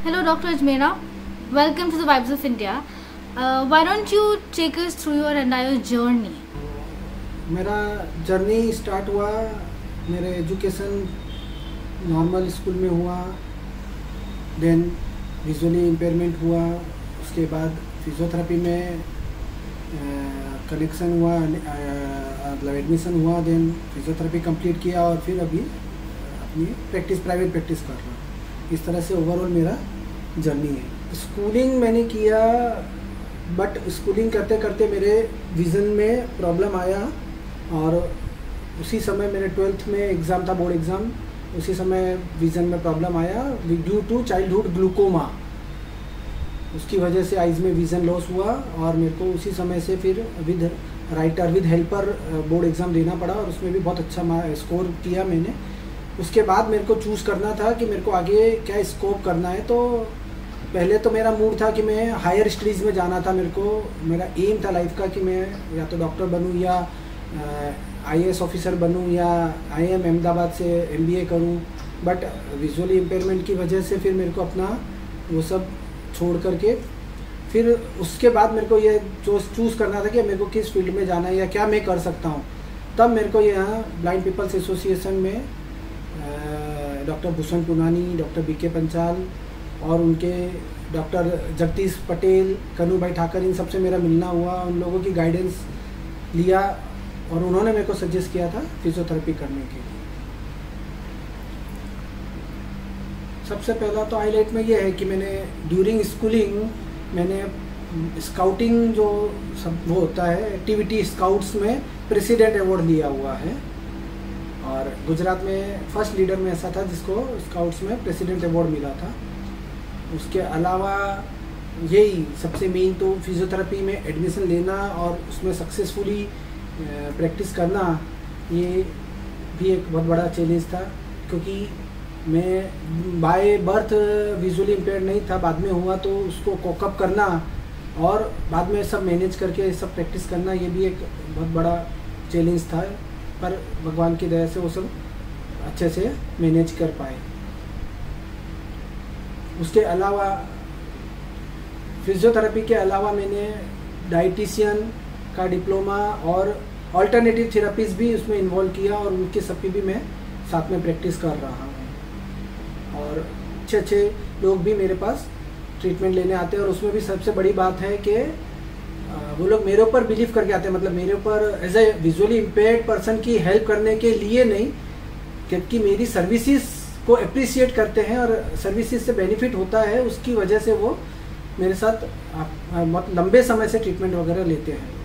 Hello, Dr. Ajmera. Welcome to the Vibes of India. Why don't you take us through your entire journey? मेरा journey start हुआ, मेरे education normal school में हुआ, then visually impairment हुआ, उसके बाद physiotherapy में कनेक्शन हुआ, मतलब एडमिशन हुआ, देन फिजियोथेरेपी कंप्लीट किया और फिर अभी अपनी प्राइवेट प्रैक्टिस कर रहा हूँ। इस तरह से ओवरऑल मेरा जर्नी है। स्कूलिंग मैंने किया, बट स्कूलिंग करते करते मेरे विज़न में प्रॉब्लम आया और उसी समय मेरे 12th में एग्ज़ाम था, बोर्ड एग्ज़ाम, उसी समय विज़न में प्रॉब्लम आया ड्यू टू चाइल्डहुड ग्लूकोमा। उसकी वजह से आइज़ में विज़न लॉस हुआ और मेरे को उसी समय से फिर विद हेल्पर बोर्ड एग्ज़ाम देना पड़ा और उसमें भी बहुत अच्छा स्कोर किया मैंने। उसके बाद मेरे को चूज़ करना था कि मेरे को आगे क्या स्कोप करना है। तो पहले तो मेरा मूड था कि मैं हायर स्टडीज़ में जाना था। मेरा एम था लाइफ का कि मैं या तो डॉक्टर बनूं या IAS ऑफिसर बनूं या IIM अहमदाबाद से MBA करूं, बट विजुअली इम्पेयरमेंट की वजह से फिर मेरे को अपना वो सब छोड़ करके फिर उसके बाद मेरे को ये चूज़ करना था कि मेरे को किस फील्ड में जाना है या क्या मैं कर सकता हूँ। तब मेरे को यहाँ ब्लाइंड पीपल्स एसोसिएशन में doctor Bhushan Punani, doctor BK Panchal और उनके डॉक्टर जगदीश पटेल, कन्नू भाई ठाकर, इन सबसे मेरा मिलना हुआ। उन लोगों की गाइडेंस लिया और उन्होंने मेरे को सजेस्ट किया था फिजियोथेरेपी करने के लिए। सबसे पहला तो हाईलाइट में ये है कि मैंने ड्यूरिंग स्कूलिंग मैंने स्काउटिंग जो सब वो होता है एक्टिविटी, स्काउट्स में प्रेसिडेंट अवार्ड लिया हुआ है और गुजरात में फर्स्ट लीडर में ऐसा था जिसको स्काउट्स में प्रेसिडेंट अवार्ड मिला था। उसके अलावा यही सबसे मेन तो फिजियोथेरेपी में एडमिशन लेना और उसमें सक्सेसफुली प्रैक्टिस करना, ये भी एक बहुत बड़ा चैलेंज था क्योंकि मैं बाय बर्थ विजुअली इम्पेयर्ड नहीं था, बाद में हुआ तो उसको कोकअप करना और बाद में सब मैनेज करके सब प्रैक्टिस करना, ये भी एक बहुत बड़ा चैलेंज था, पर भगवान की दया से वो सब अच्छे से मैनेज कर पाए। उसके अलावा फिजियोथेरेपी के अलावा मैंने डाइटिशियन का डिप्लोमा और अल्टरनेटिव थेरेपीज़ भी उसमें इन्वॉल्व किया और उनके सबकी भी मैं साथ में प्रैक्टिस कर रहा हूँ और अच्छे लोग भी मेरे पास ट्रीटमेंट लेने आते हैं। और उसमें भी सबसे बड़ी बात है कि वो लोग मेरे ऊपर बिलीव करके आते हैं, मतलब मेरे ऊपर as a visually impaired person की हेल्प करने के लिए नहीं, क्योंकि मेरी सर्विसेज को अप्रिशिएट करते हैं और सर्विसेज से बेनिफिट होता है, उसकी वजह से वो मेरे साथ बहुत लंबे समय से ट्रीटमेंट वगैरह लेते हैं।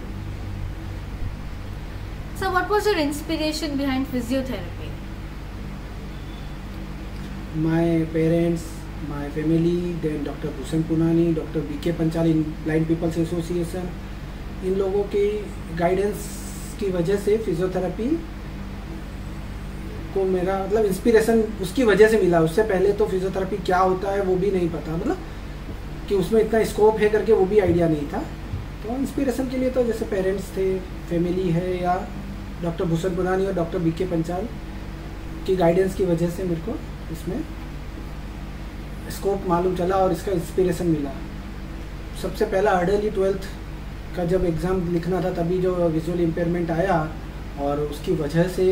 So what was your inspiration behind physiotherapy? My parents, my family, then Dr. Bhushan Punani, Dr. BK Panchal in blind people's association, इन लोगों की गाइडेंस की वजह से फिजियोथेरेपी को मेरा मतलब इंस्पिरेशन उसकी वजह से मिला। उससे पहले तो फिजियोथेरेपी क्या होता है वो भी नहीं पता, मतलब कि उसमें इतना स्कोप है करके वो भी आइडिया नहीं था। तो इंस्पिरेशन के लिए तो जैसे पेरेंट्स थे, फैमिली है, या डॉक्टर भूषण पुनानी और डॉक्टर BK पंचाल की गाइडेंस की वजह से मेरे को इसमें स्कोप मालूम चला और इसका इंस्पिरेशन मिला। सबसे पहला हर्डल ही 12th का जब एग्ज़ाम लिखना था तभी जो विजुअल इम्पेयरमेंट आया और उसकी वजह से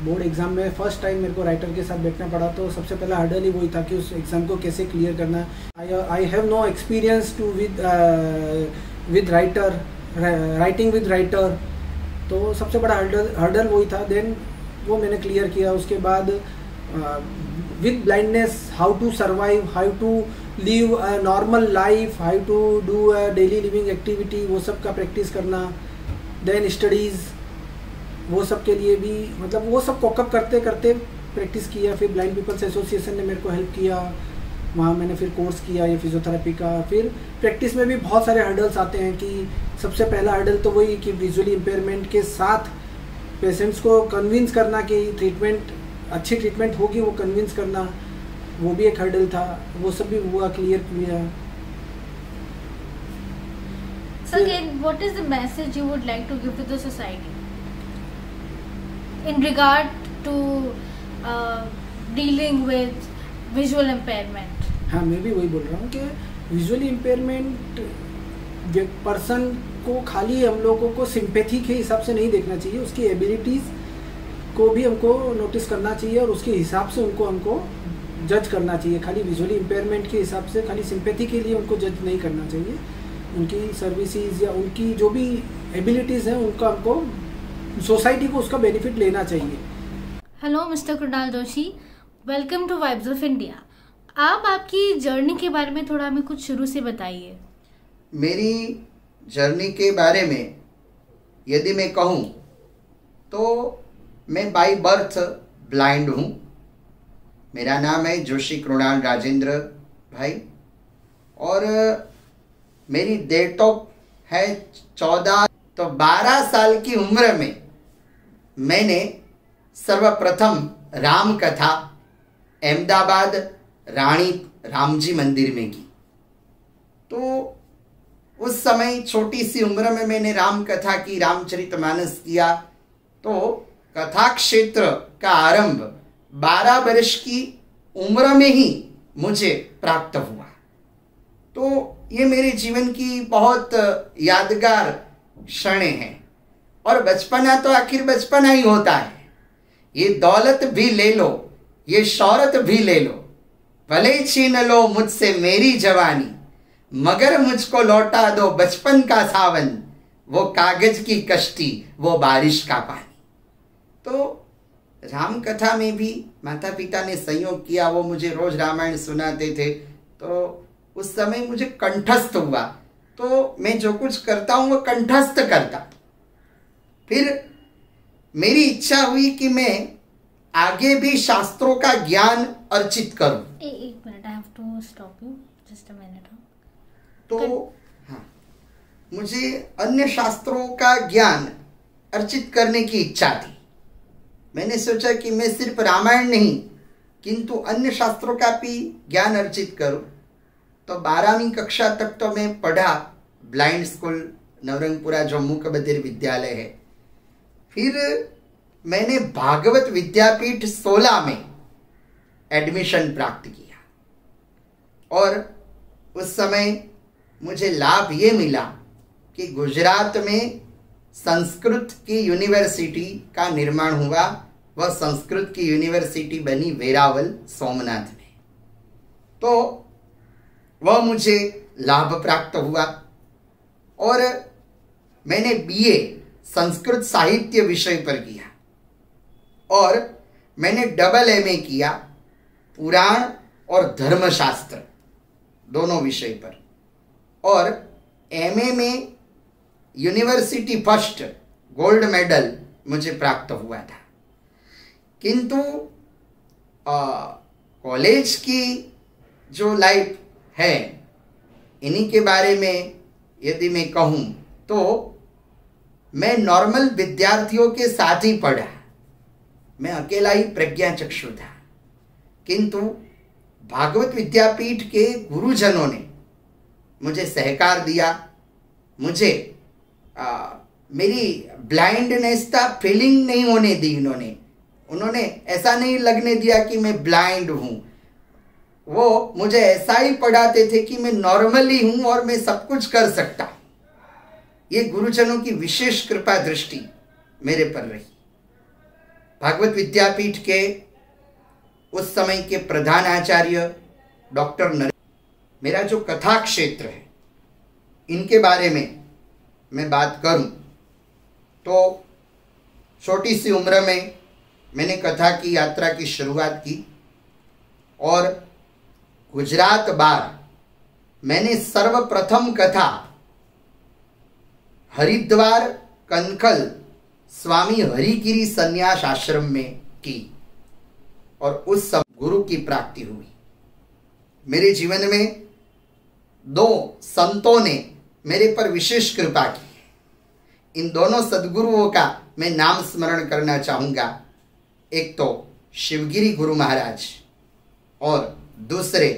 बोर्ड एग्ज़ाम में फ़र्स्ट टाइम मेरे को राइटर के साथ बैठना पड़ा। तो सबसे पहला हर्डल ही वही था कि उस एग्ज़ाम को कैसे क्लियर करना। I have no experience to with writing with writer, तो सबसे बड़ा हर्डल वही था। देन वो मैंने क्लियर किया। उसके बाद with blindness, how to survive, how to live a normal life, how to do a daily living activity, वो सब का प्रैक्टिस करना। देन स्टडीज़, वो सब के लिए भी मतलब वो सब कोकअप करते करते प्रैक्टिस किया। फिर ब्लाइंड पीपल्स एसोसिएशन ने मेरे को हेल्प किया, वहाँ मैंने फिर कोर्स किया ये फिजियोथेरेपी का। फिर प्रैक्टिस में भी बहुत सारे हर्डल्स आते हैं कि सबसे पहला हर्डल तो वही कि विजुअली इम्पेयरमेंट के साथ पेशेंट्स को कन्विंस करना कि अच्छी ट्रीटमेंट होगी, वो कन्विंस करना, वो भी एक हर्डल था। वो सब भी हुआ, क्लियर किया। So again, what is the message you would like to give to the society in regard to dealing with visual impairment? हाँ, मैं भी वही बोल रहा हूँ कि विजुअली इम्पेयरमेंट पर्सन को खाली हम लोगों को सिंपैथी के हिसाब से नहीं देखना चाहिए, उसकी एबिलिटीज़ को भी हमको नोटिस करना चाहिए और उसके हिसाब से हमको जज करना चाहिए। खाली विजुअली इम्पेयरमेंट के हिसाब से, खाली सिंपैथी के लिए उनको जज नहीं करना चाहिए। उनकी सर्विसेज या उनकी जो भी एबिलिटीज़ हैं उनका हमको सोसाइटी को उसका बेनिफिट लेना चाहिए। Hello mister Krunal Joshi, welcome to vibes of India. आप आपकी जर्नी के बारे में थोड़ा हमें कुछ शुरू से बताइए। मेरी जर्नी के बारे में यदि मैं कहूँ तो मैं बाय बर्थ ब्लाइंड हूँ। मेरा नाम है जोशी कृणाल राजेंद्र भाई और मेरी डेट ऑफ है 14। तो 12 साल की उम्र में मैंने सर्वप्रथम राम कथा अहमदाबाद रानी रामजी मंदिर में की। तो उस समय छोटी सी उम्र में मैंने राम कथा की, रामचरितमानस किया। तो कथा क्षेत्र का आरंभ 12 वर्ष की उम्र में ही मुझे प्राप्त हुआ। तो ये मेरे जीवन की बहुत यादगार क्षणें हैं। और बचपना तो आखिर बचपना ही होता है। ये दौलत भी ले लो, ये शौहरत भी ले लो, भले ही छीन लो मुझसे मेरी जवानी, मगर मुझको लौटा दो बचपन का सावन, वो कागज की कश्ती, वो बारिश का पानी। तो राम कथा में भी माता पिता ने सहयोग किया, वो मुझे रोज रामायण सुनाते थे। तो उस समय मुझे कंठस्थ हुआ, तो मैं जो कुछ करता हूँ वो कंठस्थ करता। फिर मेरी इच्छा हुई कि मैं आगे भी शास्त्रों का ज्ञान अर्जित करूं। एक minute, I have to stop you, just a minute. तो हाँ, मुझे अन्य शास्त्रों का ज्ञान अर्जित करने की इच्छा थी। मैंने सोचा कि मैं सिर्फ रामायण नहीं किंतु अन्य शास्त्रों का भी ज्ञान अर्जित करूं। तो 12वीं कक्षा तक तो मैं पढ़ा ब्लाइंड स्कूल नवरंगपुरा, जो मूक बधिर विद्यालय है। फिर मैंने भागवत विद्यापीठ 16 में एडमिशन प्राप्त किया और उस समय मुझे लाभ ये मिला कि गुजरात में संस्कृत की यूनिवर्सिटी का निर्माण हुआ। वह संस्कृत की यूनिवर्सिटी बनी वेरावल सोमनाथ में। तो वह मुझे लाभ प्राप्त हुआ और मैंने बीए संस्कृत साहित्य विषय पर किया और मैंने डबल एमए किया पुराण और धर्मशास्त्र दोनों विषय पर। और एमए में यूनिवर्सिटी फर्स्ट गोल्ड मेडल मुझे प्राप्त हुआ था। किंतु कॉलेज की जो लाइफ है, इन्हीं के बारे में यदि मैं कहूँ तो मैं नॉर्मल विद्यार्थियों के साथ ही पढ़ा। मैं अकेला ही प्रज्ञाचक्षु था। किंतु भागवत विद्यापीठ के गुरुजनों ने मुझे सहकार दिया। मुझे मेरी ब्लाइंडनेस का फीलिंग नहीं होने दी। उन्होंने ऐसा नहीं लगने दिया कि मैं ब्लाइंड हूँ। वो मुझे ऐसा ही पढ़ाते थे कि मैं नॉर्मली हूँ और मैं सब कुछ कर सकता हूँ। ये गुरुजनों की विशेष कृपा दृष्टि मेरे पर रही। भागवत विद्यापीठ के उस समय के प्रधान आचार्य डॉक्टर नरेंद्र, मेरा जो कथा क्षेत्र है इनके बारे में मैं बात करूं तो छोटी सी उम्र में मैंने कथा की यात्रा की शुरुआत की और गुजरात बार मैंने सर्वप्रथम कथा हरिद्वार कनखल स्वामी हरिगिरी संन्यास आश्रम में की और उस समय गुरु की प्राप्ति हुई। मेरे जीवन में 2 संतों ने मेरे पर विशेष कृपा की। इन दोनों सद्गुरुओं का मैं नाम स्मरण करना चाहूँगा। एक तो शिवगिरी गुरु महाराज और दूसरे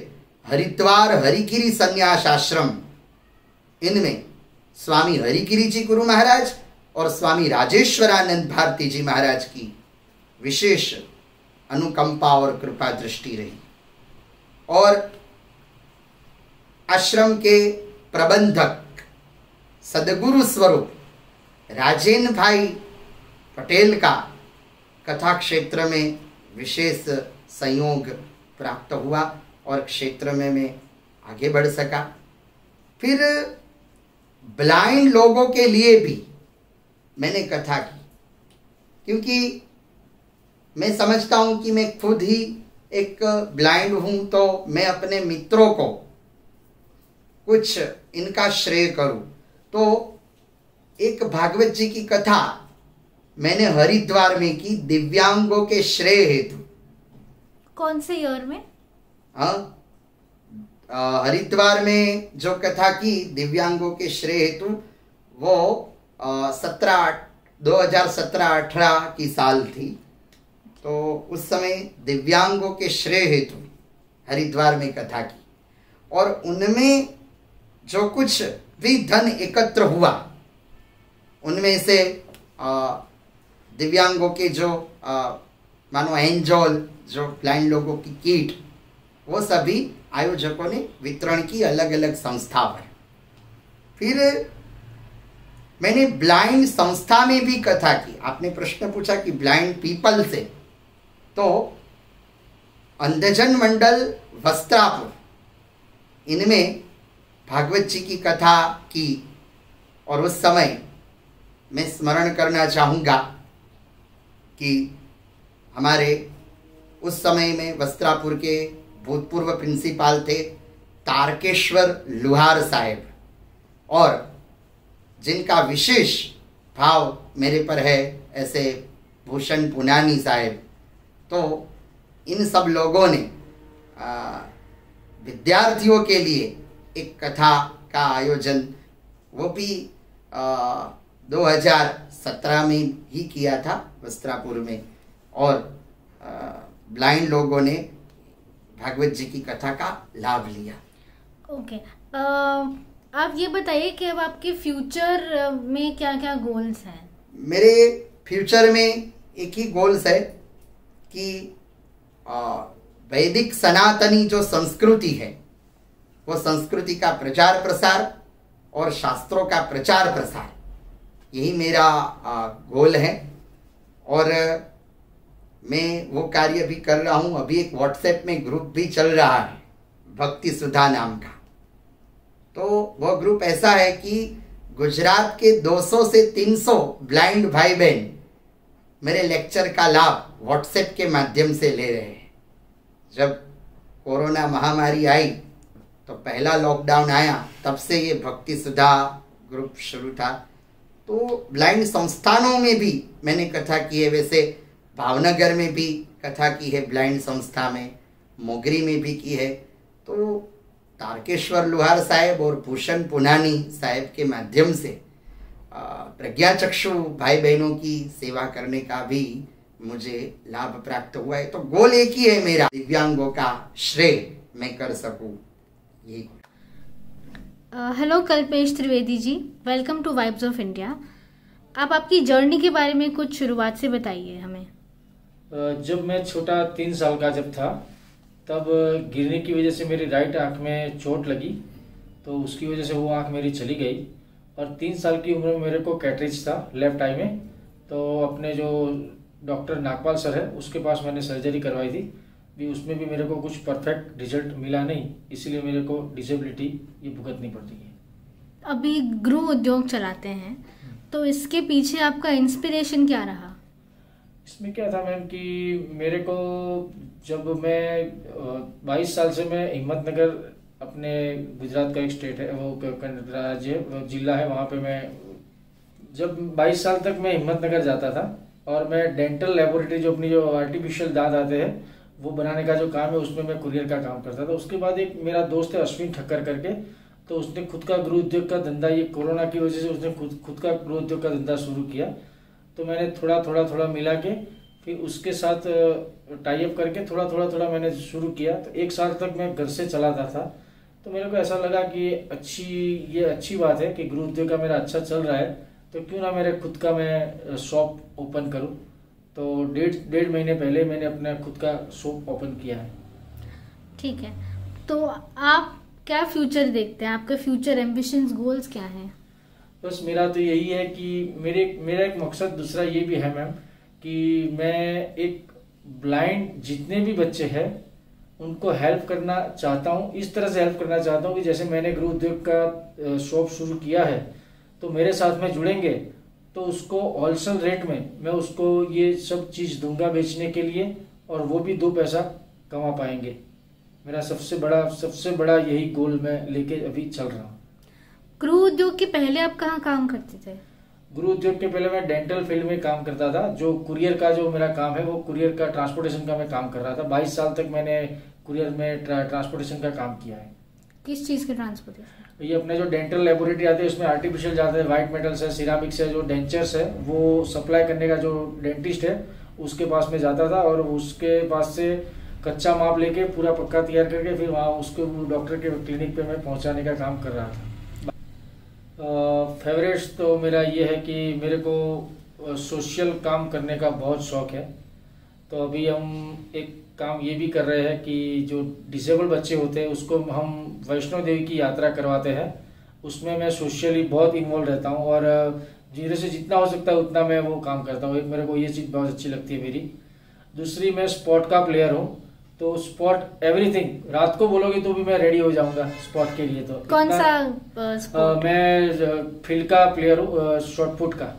हरिद्वार हरिगिरी संन्यास आश्रम। इनमें स्वामी हरिगिरी जी गुरु महाराज और स्वामी राजेश्वरानंद भारती जी महाराज की विशेष अनुकंपा और कृपा दृष्टि रही। और आश्रम के प्रबंधक सदगुरु स्वरूप राजेंद्र भाई पटेल का कथा क्षेत्र में विशेष संयोग प्राप्त हुआ और क्षेत्र में मैं आगे बढ़ सका। फिर ब्लाइंड लोगों के लिए भी मैंने कथा की, क्योंकि मैं समझता हूं कि मैं खुद ही एक ब्लाइंड हूं, तो मैं अपने मित्रों को कुछ इनका श्रेय करूं। तो एक भागवत जी की कथा मैंने हरिद्वार में की दिव्यांगों के श्रेय हेतु। कौन से ईयर में? हरिद्वार में जो कथा की दिव्यांगों के श्रेय हेतु वो 2017-18 की साल थी। तो उस समय दिव्यांगों के श्रेय हेतु हरिद्वार में कथा की, और उनमें जो कुछ भी धन एकत्र हुआ उनमें से दिव्यांगों के जो मानो एंजल, जो ब्लाइंड लोगों की किट, वो सभी आयोजकों ने वितरण की अलग अलग संस्था पर। फिर मैंने ब्लाइंड संस्था में भी कथा की। आपने प्रश्न पूछा कि ब्लाइंड पीपल से, तो अंधजन मंडल वस्त्रापुर, इनमें भागवत जी की कथा की। और उस समय मैं स्मरण करना चाहूँगा कि हमारे उस समय में वस्त्रापुर के भूतपूर्व प्रिंसिपाल थे तारकेश्वर लुहार साहेब, और जिनका विशेष भाव मेरे पर है ऐसे भूषण पुनानी साहेब। तो इन सब लोगों ने विद्यार्थियों के लिए एक कथा का आयोजन, वो भी 2017 में ही किया था वस्त्रापुर में, और ब्लाइंड लोगों ने भागवत जी की कथा का लाभ लिया। ओके, आप ये बताइए कि अब आपके फ्यूचर में क्या क्या गोल्स हैं? मेरे फ्यूचर में एक ही गोल्स है कि वैदिक सनातनी जो संस्कृति है, वो संस्कृति का प्रचार प्रसार और शास्त्रों का प्रचार प्रसार, यही मेरा गोल है। और मैं वो कार्य भी कर रहा हूँ। अभी एक व्हाट्सएप में ग्रुप भी चल रहा है भक्ति सुधा नाम का। तो वह ग्रुप ऐसा है कि गुजरात के 200 से 300 ब्लाइंड भाई बहन मेरे लेक्चर का लाभ व्हाट्सएप के माध्यम से ले रहे हैं। जब कोरोना महामारी आई तो पहला लॉकडाउन आया, तब से ये भक्ति सुधा ग्रुप शुरू था। तो ब्लाइंड संस्थानों में भी मैंने कथा की है। वैसे भावनगर में भी कथा की है ब्लाइंड संस्था में, मोगरी में भी की है। तो तारकेश्वर लुहार साहेब और भूषण पुनानी साहेब के माध्यम से प्रज्ञाचक्षु भाई बहनों की सेवा करने का भी मुझे लाभ प्राप्त हुआ है। तो गोल एक ही है मेरा, दिव्यांगों का श्रेय मैं कर सकूं। ये hello Kalpesh Trivedi ji, welcome to vibes of India. आप आपकी जर्नी के बारे में कुछ शुरुआत से बताइए हमें। जब मैं छोटा 3 साल का जब था, तब गिरने की वजह से मेरी राइट आंख में चोट लगी, तो उसकी वजह से वो आंख मेरी चली गई। और 3 साल की उम्र में मेरे को कैटरेज था लेफ्ट आई में। तो अपने जो डॉक्टर नागपाल सर है उसके पास मैंने सर्जरी करवाई थी, भी उसमें भी मेरे को कुछ परफेक्ट रिजल्ट मिला नहीं, इसीलिए मेरे को डिसेबिलिटी ये भुगतनी पड़ती है। अभी गृह उद्योग चलाते हैं, तो इसके पीछे आपका इंस्पिरेशन क्या रहा? इसमें क्या था मैम कि मेरे को जब मैं 22 साल से मैं हिम्मतनगर, अपने गुजरात का एक स्टेट है, वो राज्य जिला है, वहाँ पे मैं जब 22 साल तक मैं हिम्मतनगर जाता था, और मैं डेंटल लेबोरेटरी जो अपनी जो आर्टिफिशियल दांत आते हैं वो बनाने का जो काम है उसमें मैं कुरियर का काम करता था। उसके बाद एक मेरा दोस्त है अश्विन ठक्कर करके, तो उसने खुद का गृह उद्योग का धंधा, ये कोरोना की वजह से उसने खुद का गृह उद्योग का धंधा शुरू किया। तो मैंने थोड़ा मिला के फिर उसके साथ टाई अप करके थोड़ा मैंने शुरू किया। तो 1 साल तक मैं घर से चलाता था। तो मेरे को ऐसा लगा कि ये अच्छी बात है कि गृह उद्योग का मेरा अच्छा चल रहा है, तो क्यों ना मेरे खुद का मैं शॉप ओपन करूं। तो 1.5 महीने पहले मैंने अपना खुद का शॉप ओपन किया है। ठीक है, तो आप क्या फ्यूचर देखते हैं, आपके फ्यूचर एम्बिशंस, गोल्स क्या हैं? बस मेरा तो यही है कि मेरा एक मकसद दूसरा ये भी है मैम कि मैं एक ब्लाइंड जितने भी बच्चे हैं उनको हेल्प करना चाहता हूँ। इस तरह से हेल्प करना चाहता हूँ कि जैसे मैंने गृह उद्योग का शॉप शुरू किया है तो मेरे साथ में जुड़ेंगे तो उसको होलसेल रेट में मैं उसको ये सब चीज़ दूंगा बेचने के लिए, और वो भी 2 पैसा कमा पाएंगे। मेरा सबसे बड़ा यही गोल मैं लेके अभी चल रहा हूँ। गृह उद्योग के पहले आप कहाँ काम करते थे? गृह उद्योग के पहले मैं डेंटल फील्ड में काम करता था। जो कुरियर का जो मेरा काम है वो कुरियर का ट्रांसपोर्टेशन का मैं काम कर रहा था। 22 साल तक मैंने कुरियर में ट्रांसपोर्टेशन का काम किया है। किस चीज़ के ट्रांसपोर्टेशन? ये अपने जो डेंटल लेबोरेटरी आते हैं उसमें आर्टिफिशियल जाते हैं, व्हाइट मेटल्स है, सिरामिक्स है, जो डेंचर्स है वो सप्लाई करने का जो डेंटिस्ट है उसके पास में जाता था और उसके पास से कच्चा माप लेके पूरा पक्का तैयार करके फिर वहाँ उसको डॉक्टर के क्लिनिक पे मैं पहुँचाने का काम कर रहा था। फेवरेट्स तो मेरा ये है कि मेरे को सोशल काम करने का बहुत शौक है। तो अभी हम एक काम ये भी कर रहे हैं कि जो डिसेबल बच्चे होते हैं उसको हम वैष्णो देवी की यात्रा करवाते हैं। उसमें मैं सोशली बहुत इन्वॉल्व रहता हूँ और धीरे से जितना हो सकता है उतना मैं वो काम करता हूँ। एक मेरे को ये चीज़ बहुत अच्छी लगती है मेरी। दूसरी, मैं स्पोर्ट का प्लेयर हूँ, तो स्पोर्ट एवरीथिंग, रात को बोलोगे तो भी मैं रेडी हो जाऊंगा स्पोर्ट के लिए। तो कौन सा स्पोर्ट? मैं फील्ड का प्लेयर हूँ, शॉर्ट पुट का।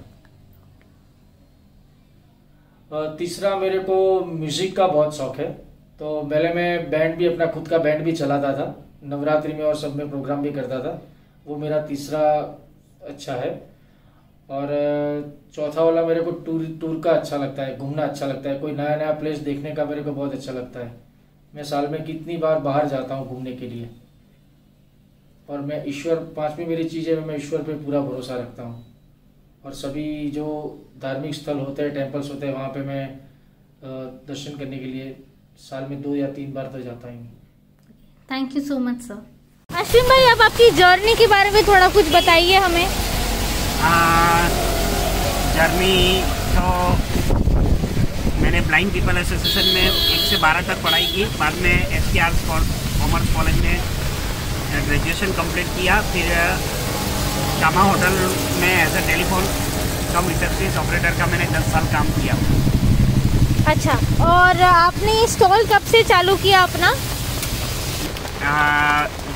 तीसरा, मेरे को म्यूजिक का बहुत शौक है। तो पहले मैं बैंड भी, अपना खुद का बैंड भी चलाता था, नवरात्रि में और सब में प्रोग्राम भी करता था। वो मेरा तीसरा अच्छा है। और चौथा वाला, मेरे को टूर का अच्छा लगता है, घूमना अच्छा लगता है, कोई नया नया प्लेस देखने का मेरे को बहुत अच्छा लगता है। मैं साल में कितनी बार बाहर जाता हूँ घूमने के लिए। और मैं पांचवी मेरी चीज़ है, मैं ईश्वर पे पूरा भरोसा रखता हूँ। और सभी जो धार्मिक स्थल होते हैं, टेम्पल्स होते हैं, वहाँ पे मैं दर्शन करने के लिए साल में 2 या 3 बार तो जाता ही हूँ। Thank you so much sir. Ashwin भाई, अब आपकी जर्नी के बारे में थोड़ा कुछ बताइए हमें। जर्नी तो मैंने ब्लाइंड पीपल एसोसिएशन में 1 से 12 तक पढ़ाई की। बाद में SKR कॉमर्स कॉलेज में ग्रेजुएशन कंप्लीट किया। फिर कामा होटल में as a telephone cum receptionist operator का मैंने 10 साल काम किया। अच्छा, और आपने स्टॉल कब से चालू किया अपना?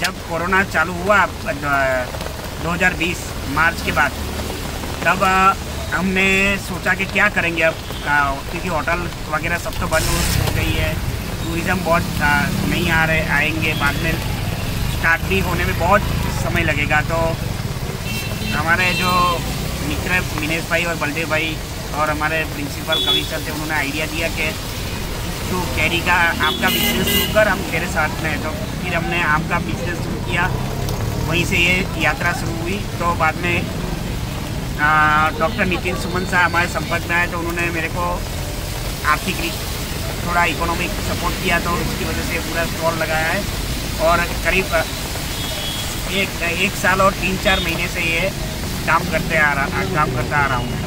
जब कोरोना चालू हुआ 2020 मार्च के बाद, तब हमने सोचा कि क्या करेंगे अब, क्योंकि होटल वगैरह सब तो बंद हो गई है, टूरिज़्म बहुत नहीं आएंगे, बाद में स्टार्ट भी होने में बहुत समय लगेगा। तो हमारे जो मित्र मिनेश भाई और बलदेव भाई और हमारे प्रिंसिपल कवि सर थे, उन्होंने आइडिया दिया कि तू कैरी का आम का बिजनेस शुरू कर, हम तेरे साथ में। तो फिर हमने आम का बिजनेस शुरू किया, वहीं से ये यात्रा शुरू हुई। तो बाद में डॉक्टर नितिन सुमन साहब हमारे संपर्क में आए, तो उन्होंने मेरे को आर्थिक थोड़ा इकोनॉमिक सपोर्ट किया, तो उसकी वजह से पूरा स्टॉल लगाया है। और करीब एक साल और 3-4 महीने से ये काम करता आ रहा हूँ।